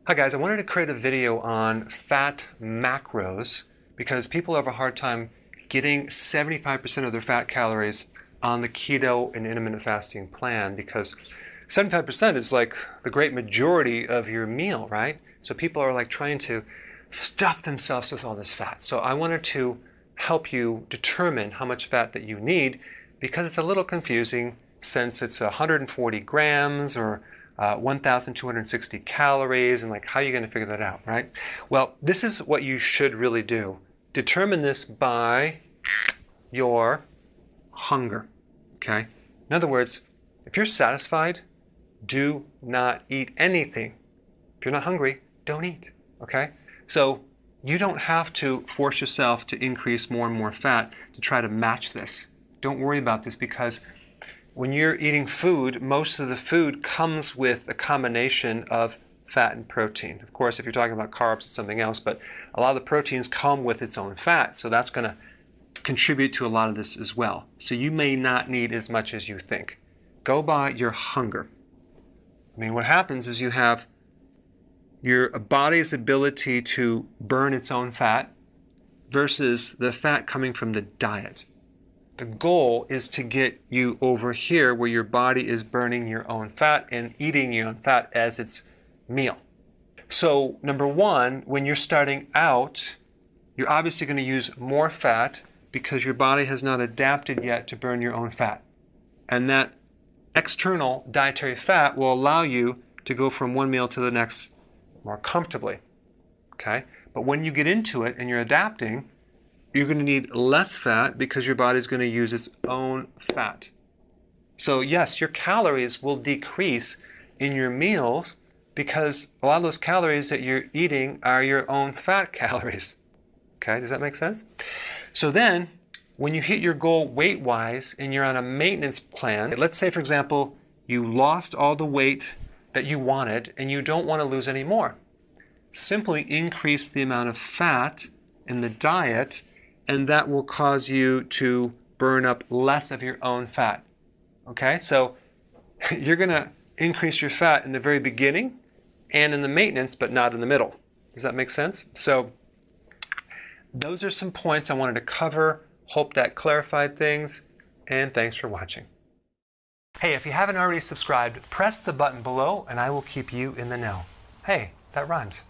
Hi guys, I wanted to create a video on fat macros because people have a hard time getting 75% of their fat calories on the keto and intermittent fasting plan because 75% is like the great majority of your meal, right? So people are like trying to stuff themselves with all this fat. So I wanted to help you determine how much fat that you need because it's a little confusing since it's 140 grams or 1,260 calories, and like how are you going to figure that out, right? Well, this is what you should really do. Determine this by your hunger, okay? In other words, if you're satisfied, do not eat anything. If you're not hungry, don't eat, okay? So you don't have to force yourself to increase more and more fat to try to match this. Don't worry about this because when you're eating food, most of the food comes with a combination of fat and protein. Of course, if you're talking about carbs, it's something else, but a lot of the proteins come with its own fat, so that's going to contribute to a lot of this as well. So you may not need as much as you think. Go by your hunger. I mean, what happens is you have your body's ability to burn its own fat versus the fat coming from the diet. The goal is to get you over here where your body is burning your own fat and eating your own fat as its meal. So number one, when you're starting out, you're obviously going to use more fat because your body has not adapted yet to burn your own fat. And that external dietary fat will allow you to go from one meal to the next more comfortably. Okay? But when you get into it and you're adapting, you're going to need less fat because your body's going to use its own fat. So yes, your calories will decrease in your meals because a lot of those calories that you're eating are your own fat calories. Okay, does that make sense? So then, when you hit your goal weight-wise and you're on a maintenance plan, let's say, for example, you lost all the weight that you wanted and you don't want to lose any more. Simply increase the amount of fat in the diet and that will cause you to burn up less of your own fat. Okay, so you're going to increase your fat in the very beginning and in the maintenance, but not in the middle. Does that make sense? So those are some points I wanted to cover. Hope that clarified things, and thanks for watching. Hey, if you haven't already subscribed, press the button below and I will keep you in the know. Hey, that rhymes.